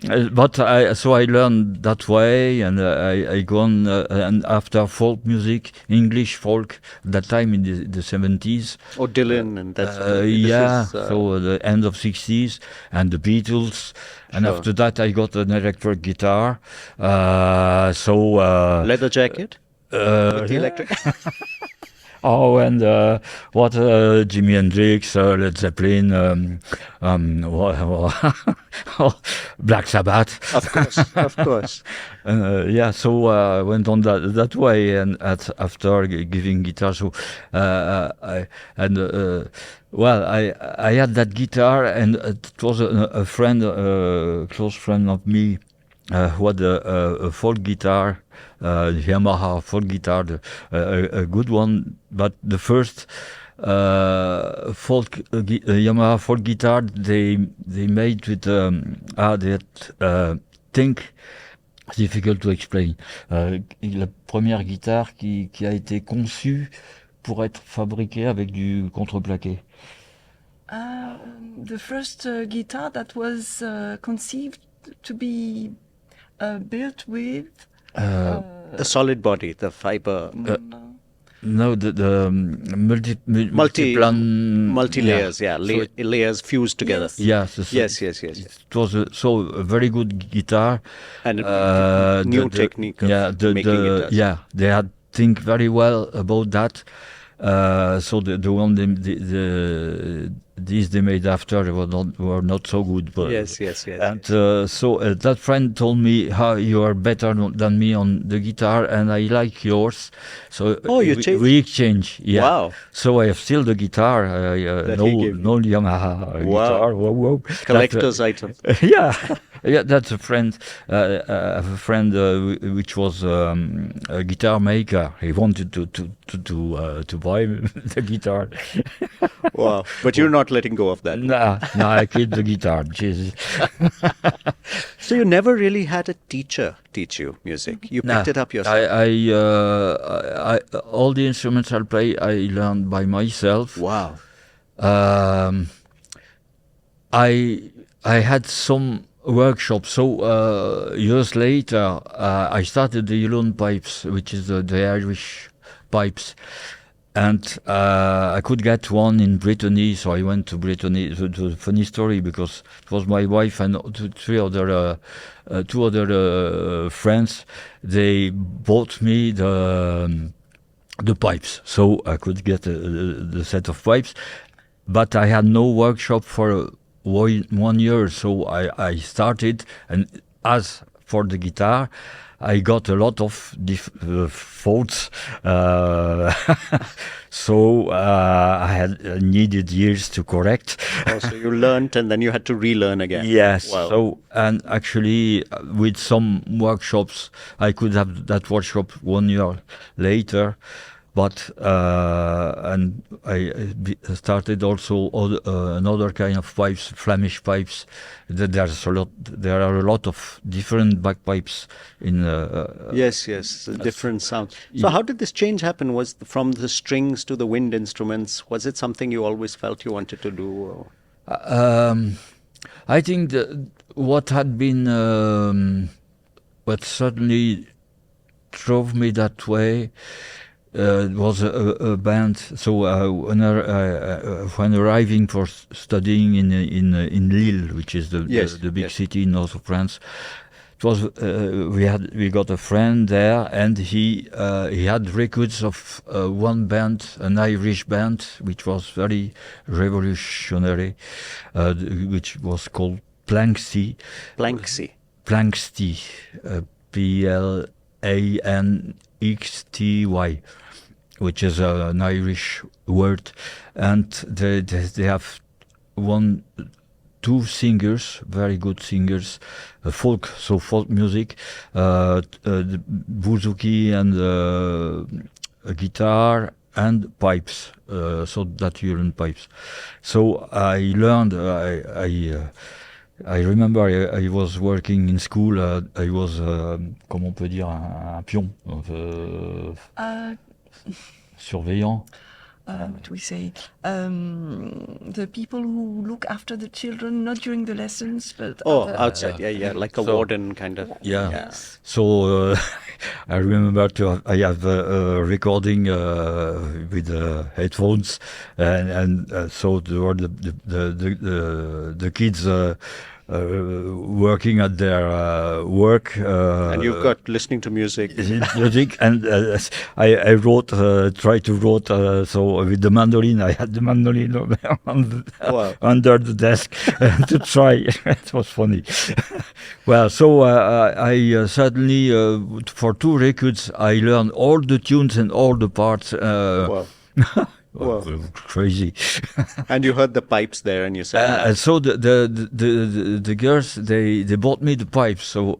But I learned that way, and I gone and after folk music, English folk, that time in the 70s. Oh, Dylan, and that's So the end of 60s, and the Beatles, and Sure. after that I got an electric guitar. Leather jacket with the electric. Oh, and what Jimi Hendrix, Led Zeppelin, Black Sabbath. Of course, of course. So I went on that way, and after giving guitar, I had that guitar, and it was a friend, close friend of me, who had a folk guitar, Yamaha folk guitar, a good one, but the first Yamaha folk guitar they made with think. Difficult to explain. La première guitare qui a été conçue pour être fabriquée avec du contreplaqué. The first guitar that was conceived to be built with The solid body, the fiber. No, the multi layers, layers fused together. Yes. Yes. It was a very good guitar, and a new technique of making it. They had think very well about that. So the one these they made after were not so good. But, yes. And so that friend told me how you are better than me on the guitar, and I like yours. So we exchange. Yeah. Wow. So I have still the guitar. No Yamaha guitar. Whoa. Collector's item. Yeah. Yeah, that's a friend. I have a friend which was a guitar maker. He wanted to buy the guitar. Wow! But you're not letting go of that. No, I keep the guitar. Jesus. So you never really had a teacher teach you music. You picked it up yourself. I all the instruments I play, I learned by myself. Wow. I had some workshop. So years later, I started the uilleann pipes, which is the Irish pipes, and I could get one in Brittany. So I went to Brittany. It was a funny story because it was my wife and two other friends. They bought me the pipes, so I could get the set of pipes, but I had no workshop for 1 year, so I started, and as for the guitar, I got a lot of faults, so I needed years to correct. Oh, so you learned and then you had to relearn again. Yes. Wow. So, and actually, with some workshops, I could have that workshop 1 year later. But and I started also another kind of pipes, Flemish pipes. There are a lot of different bagpipes in. Yes, different sounds. So how did this change happen? Was from the strings to the wind instruments? Was it something you always felt you wanted to do? I think what had been, what certainly drove me that way. Was a band. So when arriving for studying in Lille, which is the big city in north of France, it was we got a friend there, and he had records of one band, an Irish band, which was very revolutionary, which was called Planxty. Planxty. Planxty, which is an Irish word, and they have two singers, very good singers, folk music, bouzouki and a guitar and pipes, so that uilleann pipes. So I learned. I remember I was working in school. I was, comment on peut dire, un pion, surveillant. what do we say? The people who look after the children, not during the lessons, but outside, like a warden kind of. Yeah. Yes. So I remember I have a recording with headphones, and so there were the kids working at their work. And you've got listening to music. Music, and I wrote, tried to wrote. So with the mandolin, I had the mandolin under the desk to try. It was funny. Well, so I suddenly for 2 records I learned all the tunes and all the parts. Wow. Wow. Crazy. And you heard the pipes there, and you said, so the girls they bought me the pipes. So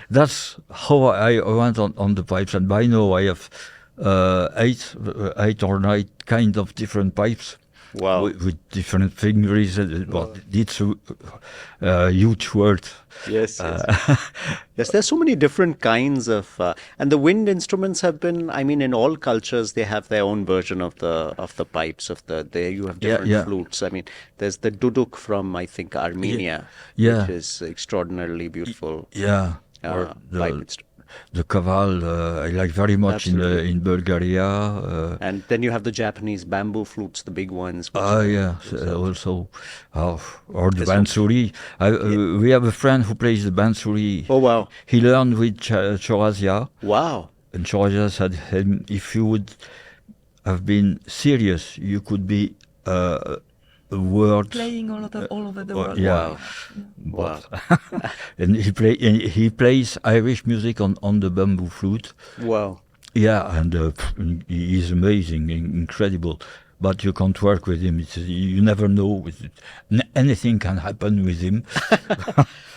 that's how I went on the pipes. And by now I have 8 or 9 kind of different pipes. Wow. With different fingers. But it's a huge word. Yes. Yes, there's so many different kinds of, and the wind instruments have been. I mean, in all cultures, they have their own version of the pipes. There you have different flutes. I mean, there's the duduk from, I think, Armenia, which is extraordinarily beautiful. Yeah. Or the kaval, I like very much in Bulgaria. And then you have the Japanese bamboo flutes, the big ones. Also. Or the bansuri. We have a friend who plays the bansuri. Oh, wow. He learned with Chorazia. Wow. And Chorazia said him, if you would have been serious, you could be a world playing all over the world. Yeah. Wow. And he plays Irish music on the bamboo flute. Wow. Yeah, and he is amazing, incredible. But you can't work with him. You never know. Anything can happen with him.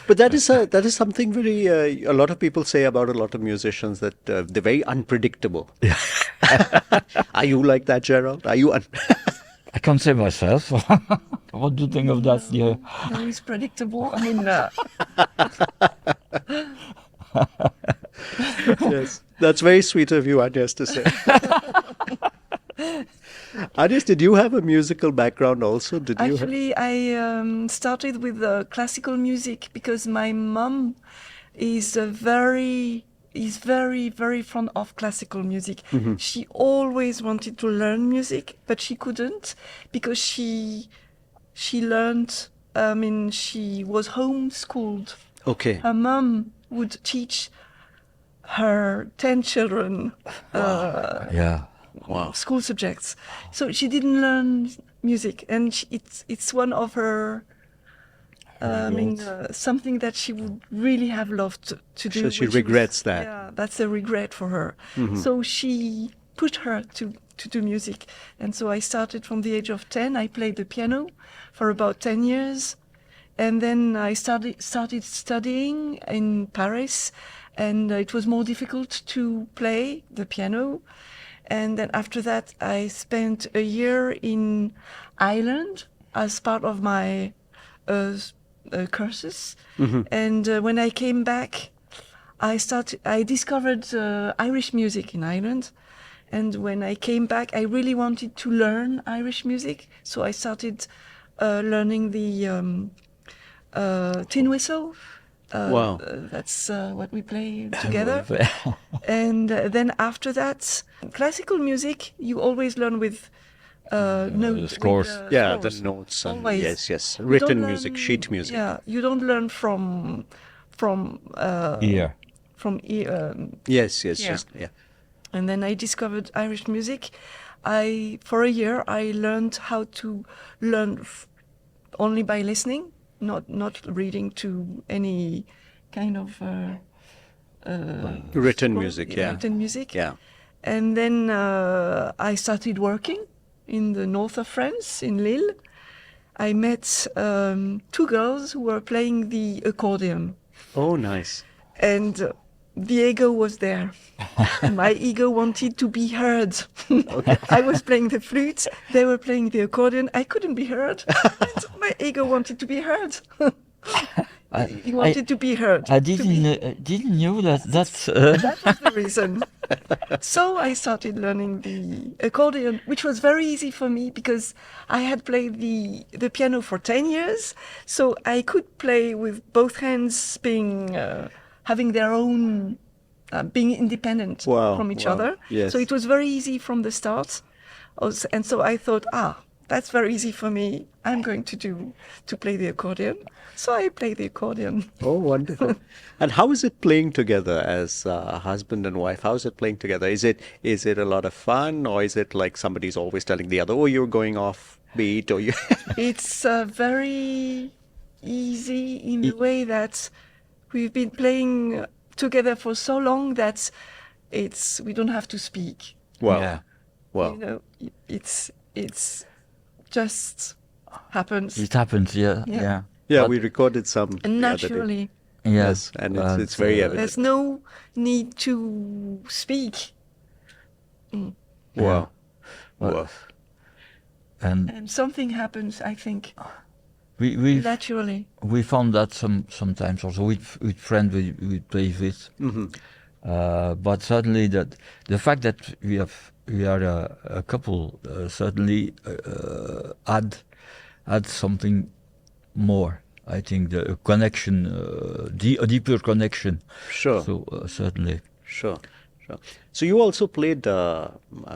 But that is something very. A lot of people say about a lot of musicians that they're very unpredictable. Are you like that, Gerald? Are you? I can't say myself. What do you think of that? Yeah. No, it's predictable. I mean, yes, that's very sweet of you, Agnes, to say. Agnes, did you have a musical background also? Actually, I started with classical music because my mom is very, very fond of classical music. Mm-hmm. She always wanted to learn music, but she couldn't because she learned. I mean, she was homeschooled. Okay. Her mom would teach her 10 children. School subjects. So she didn't learn music, and it's one of her. Something that she would really have loved to do. So she regrets that. Yeah, that's a regret for her. Mm-hmm. So she put her to do music. And so I started from the age of 10. I played the piano for about 10 years. And then I started studying in Paris. And it was more difficult to play the piano. And then after that, I spent a year in Ireland as part of my courses. Mm-hmm. And when I came back, I discovered Irish music in Ireland. And when I came back, I really wanted to learn Irish music. So I started learning the tin whistle. Wow. That's what we play together. And then after that, classical music, you always learn with notes. Scores. The notes. And yes. Written music, sheet music. Yeah, you don't learn from ear. From ear. Yes. Yeah. And then I discovered Irish music. For a year, I learned how to learn only by listening, not reading to any kind of written music. Yeah. Written music. Yeah. And then I started working in the north of France, in Lille. I met 2 girls who were playing the accordion. Oh, nice. And the ego was there. My ego wanted to be heard. Okay. I was playing the flute, they were playing the accordion. I couldn't be heard. And my ego wanted to be heard. He wanted to be heard. I didn't know that. That was the reason. So I started learning the accordion, which was very easy for me because I had played the piano for 10 years. So I could play with both hands being having their own, being independent from each other. Yes. So it was very easy from the start. And so I thought, that's very easy for me. I'm going to play the accordion. So I play the accordion. Oh, wonderful. And how is it playing together as husband and wife? How is it playing together? Is it a lot of fun, or is it like somebody's always telling the other, oh, you're going off beat, or you... It's very easy in the way that we've been playing together for so long that we don't have to speak. Wow. Yeah. Wow. You know, it's just happens. It happens, yeah. Yeah. Yeah. Yeah, But- we recorded some the other day. Naturally. Yes, and it's very evident. There's no need to speak. Wow. Well, Wow. And Something happens, I think, we naturally. found that sometimes also with friends we play with. But certainly that the fact that we are a couple certainly add something more. I think the connection, a deeper connection. Sure. So certainly. Sure. So you also played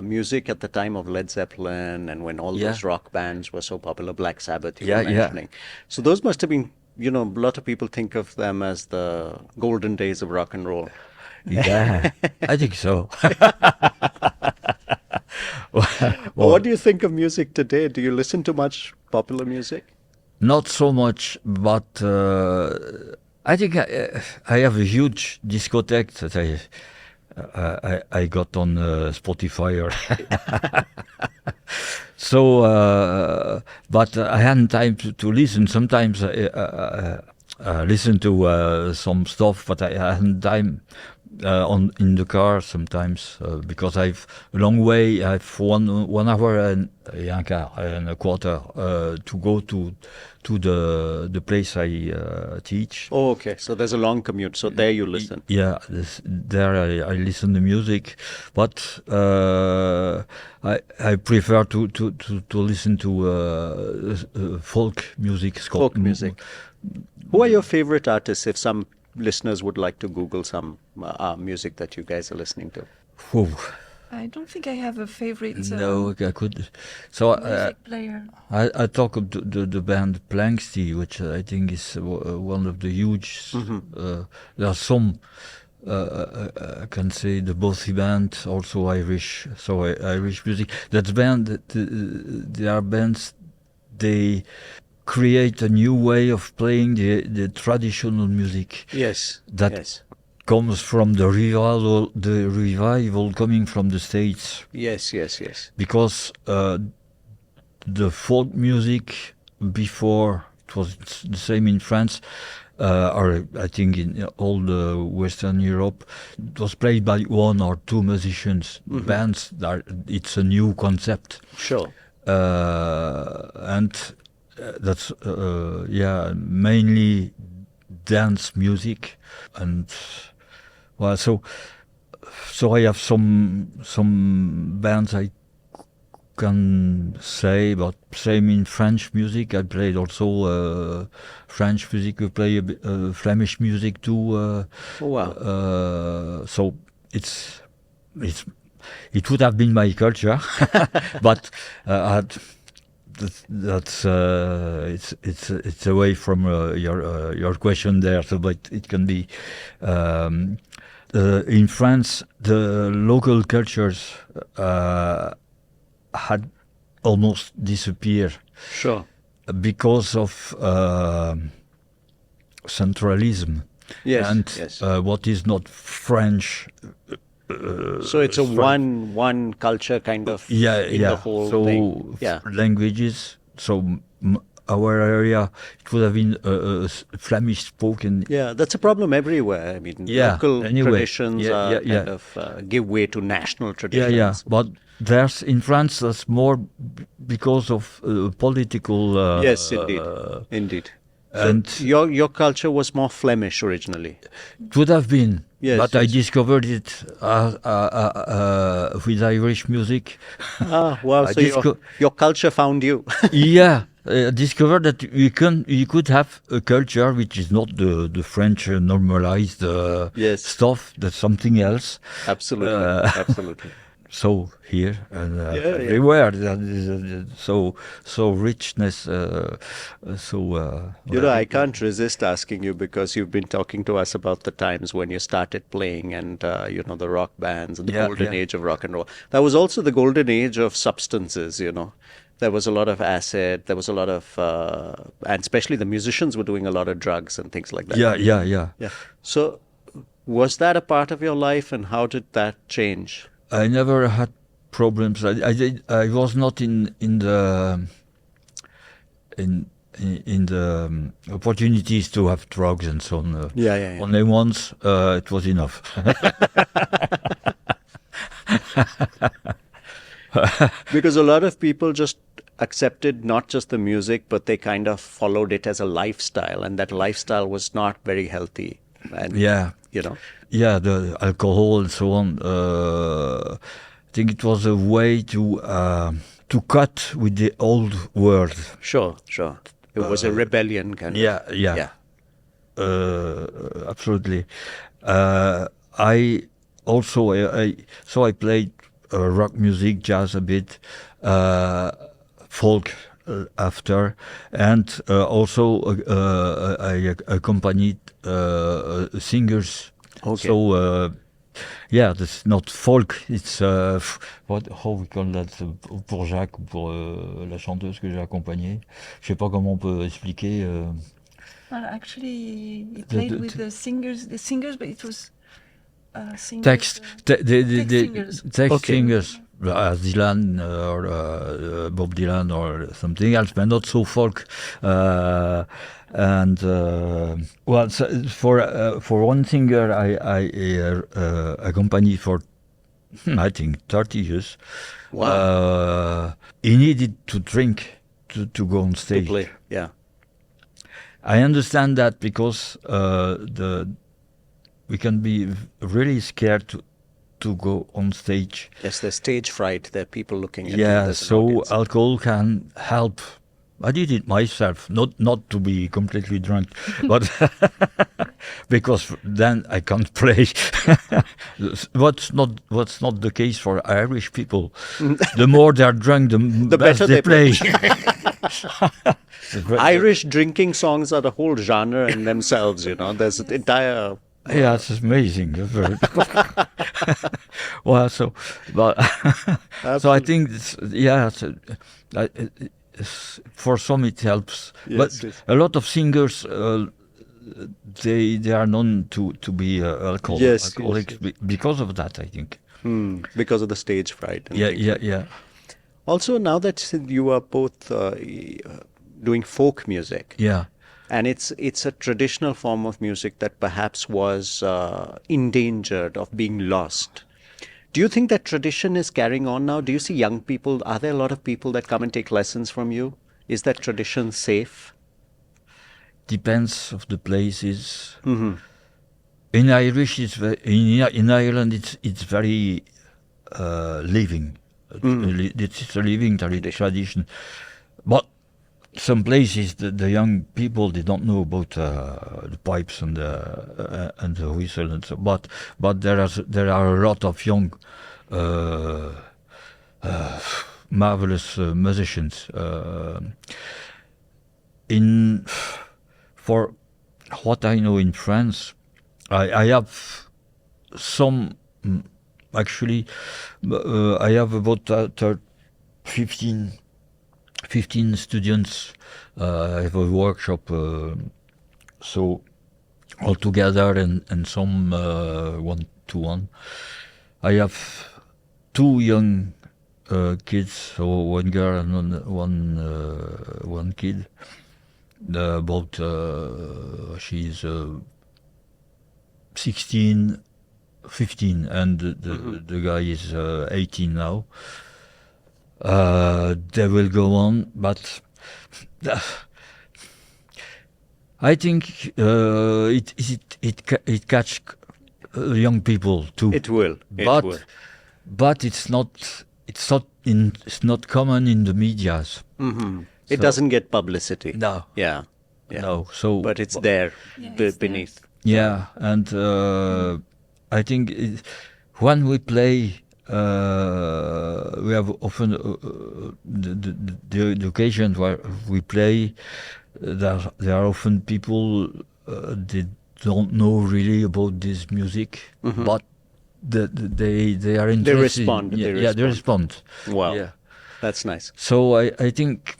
music at the time of Led Zeppelin and when all Yeah. those rock bands were so popular, Black Sabbath you Yeah, were yeah. mentioning. So those must have been, a lot of people think of them as the golden days of rock and roll. Yeah, I think so. What do you think of music today? Do you listen to much popular music? Not so much, but I think I have a huge discotheque that I got on Spotify. So, but I hadn't time to listen. Sometimes I listen to some stuff, but I hadn't time in the car sometimes because I've a long way. I've 1 hour and a quarter to go to the place I teach. Oh, okay. So there's a long commute. So there you listen. Yeah, there I listen to music, but I prefer to listen to folk music. Folk music. Who are your favorite artists if some listeners would like to Google some music that you guys are listening to? Whew. I don't think I have a favorite No, I could. So music player. I talk of the band Planksty, which I think is one of the huge. There are some. I can say the Bossy band, also Irish. So Irish music. That band, they are bands. They create a new way of playing the traditional music. Yes. That yes. comes from the revival coming from the States. Yes. Because the folk music before, it was the same in France, or I think in all the Western Europe, it was played by 1 or 2 musicians. Bands, it's a new concept. Sure. And that's mainly dance music, and well, so I have some bands I can say, but same in French music. I played also French music. We play a bit, Flemish music too. Oh, wow. So it would have been my culture, but that's it's away from your question there. So, but it can be in France. The local cultures had almost disappeared. Sure. Because of centralism. Yes. And yes. What is not French. So it's a one culture kind of in the whole thing. Yeah. Languages. So our area, it would have been Flemish spoken. Yeah, that's a problem everywhere. I mean, local traditions kind of give way to national traditions. Yeah. But in France, that's more because of political. Yes, indeed. And your culture was more Flemish originally. it would have been, Yes, but I yes. discovered it with Irish music. Ah, wow! I So disco- your culture found you. Yeah, discovered that you could have a culture which is not the French normalized Yes. stuff. That's something else. Absolutely, absolutely. So here and Yeah. everywhere, that is, so richness. I can't resist asking you, because you've been talking to us about the times when you started playing, and the rock bands and the Yeah, golden yeah. age of rock and roll. That was also the golden age of substances. There was a lot of acid. There was a lot of, and especially the musicians were doing a lot of drugs and things like that. Yeah. Yeah. So, was that a part of your life, and how did that change? I never had problems. I was not in the opportunities to have drugs and so on. Yeah. Only once, it was enough. Because a lot of people just accepted not just the music, but they kind of followed it as a lifestyle, and that lifestyle was not very healthy. And Yeah. Yeah, the alcohol and so on. I think it was a way to cut with the old world. Sure. It was a rebellion kind of. Yeah. Absolutely. I also I played rock music, jazz a bit, folk after, and also I accompanied singers. Okay. So that's not folk. It's how we call that pour Jacques ou pour la chanteuse que j'ai accompagnée. Je sais pas comment on peut expliquer. Well, actually, he played with the singers, but it was singers. Text Singers. text Okay. singers, Dylan or Bob Dylan or something else, but not so folk. For one singer, I accompanied for I think 30 years. Wow. He needed to drink to go on To stage. play. Yeah. I understand that, because we can be really scared to go on stage. Yes, there's stage fright. There are people looking at you. Yeah, There's an so audience. alcohol can help. I did it myself, not to be completely drunk, but because then I can't play. What's not the case for Irish people. The more they're drunk, the best better they they play. Irish drinking songs are the whole genre in themselves. There's an entire. Yeah, it's amazing. Well, so I think for some it helps, Yes, but yes. a lot of singers they are known to be alcoholics because of that, I think. Because of the stage fright. And Yeah, things. yeah. Also, now that you are both doing folk music, Yeah. and it's a traditional form of music that perhaps was endangered of being lost. Do you think that tradition is carrying on now? Do you see young people? Are there a lot of people that come and take lessons from you? Is that tradition safe? Depends of the places. Mm-hmm. In Irish, in Ireland, it's very living. It's a living tradition. But some places, the young people, they don't know about the pipes and the whistle and so. But there are a lot of young, marvelous musicians. For what I know in France, I have some. Actually, I have about 15 students. I have a workshop, so all together, and some one-to-one. I have 2 young kids, so one girl and one kid. She's 16, 15, and the guy is 18 now. They will go on, but I think it catch young people too. It will. But it's not common in the medias. Mm-hmm. It doesn't get publicity. No. Yeah. No. So, but it's there beneath. Yeah, and I think when we play, we have often the occasion where we play. There are often people they don't know really about this music, but they are interested. They respond. They respond. Wow, yeah, that's nice. So I think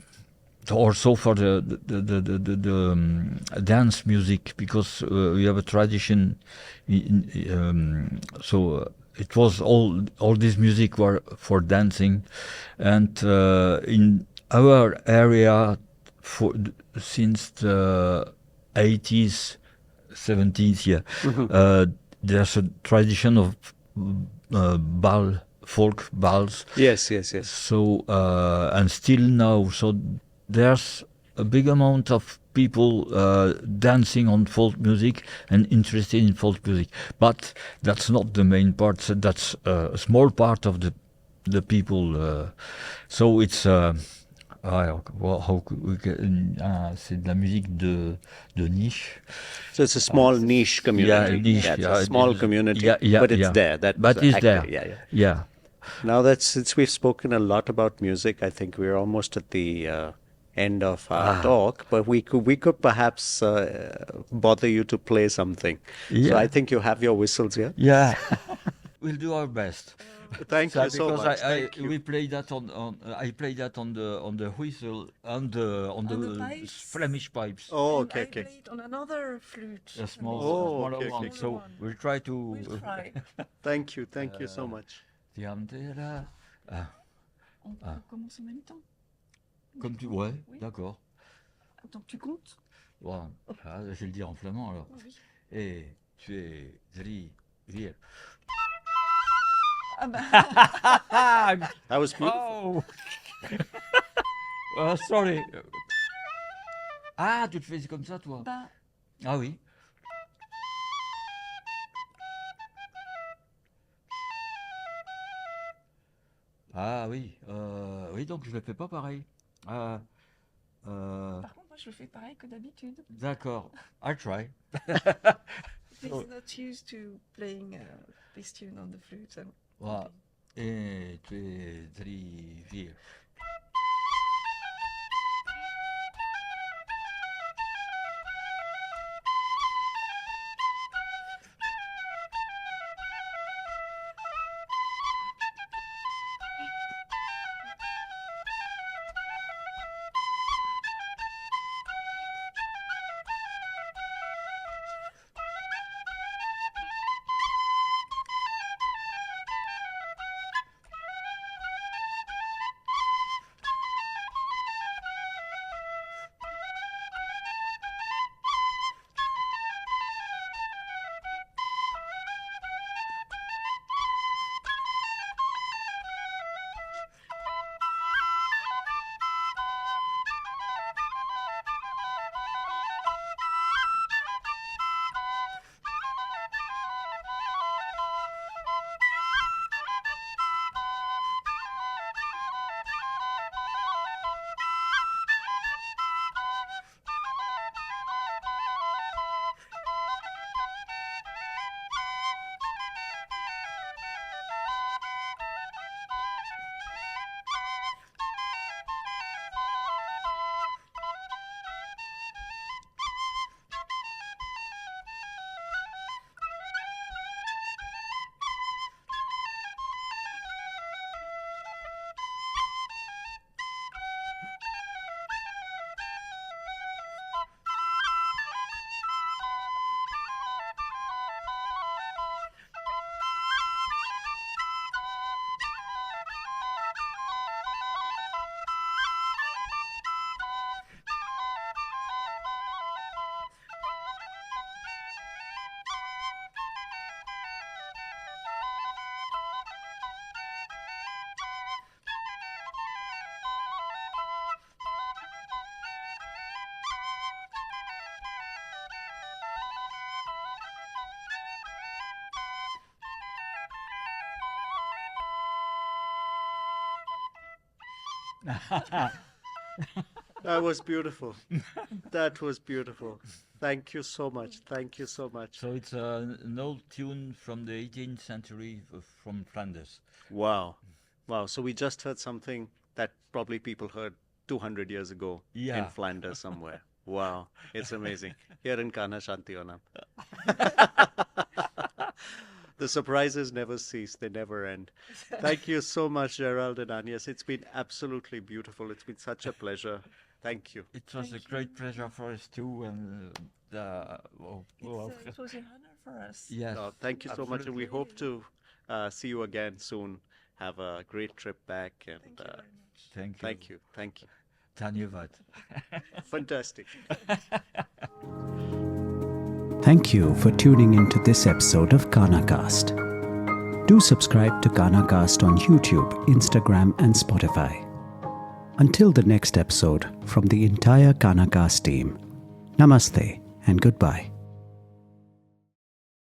also for the dance music, because we have a tradition. So it was all this music were for dancing, and in our area since the 80s, 70s, there's a tradition of folk balls. Yes. So and still now, so there's a big amount of people dancing on folk music and interested in folk music, but that's not the main part. So that's a small part of the people. So it's c'est de la musique de niche. So it's a small niche community. Niche, it's a small community, but it's there. But it's there. Yeah. Now that since we've spoken a lot about music, I think we're almost at the end of our talk. But we could perhaps bother you to play something. Yeah. So I think you have your whistles here. Yeah. We'll do our best. Thank you so much. We play that on I play that on the whistle on the Flemish pipes. Oh, and okay. I played on another flute. A smaller okay, one. okay. So we'll try to. We'll try. Thank you so much. On commence en même temps. Comme tu ouais, Oui. d'accord. Donc tu comptes. Bon, je vais le dire en flamand alors. Oui. Et tu es 3, 4. Ah bah. That was beautiful. Oh. Sorry. Ah, tu te fais comme ça, toi. Bah. Ah oui. Ah oui. Oui, donc je le fais pas pareil. Par contre, moi, je le fais pareil que d'habitude. D'accord. I'll try. He's not used to playing this tune on the flute. So. Voilà. 1, 2, 3, 4. That was beautiful. That was beautiful. Thank you so much. Thank you so much. So it's an old tune from the 18th century from Flanders. Wow. Wow. So we just heard something that probably people heard 200 years ago in Flanders somewhere. Wow. It's amazing. Here in Kanha Shanti Vanam. The surprises never cease. They never end. Thank you so much, Gerald and Agnes. It's been absolutely beautiful. It's been such a pleasure. Thank you. It was a great pleasure for us too. And It was an honor for us. yes. Thank you so much. And we hope to see you again soon. Have a great trip back. And Thank you very much. Thank you. thank you. Thank you. Dhanyavad. Fantastic. Thank you for tuning into this episode of KanaCast. Do subscribe to KanaCast on YouTube, Instagram, and Spotify. Until the next episode, from the entire KanaCast team, namaste and goodbye.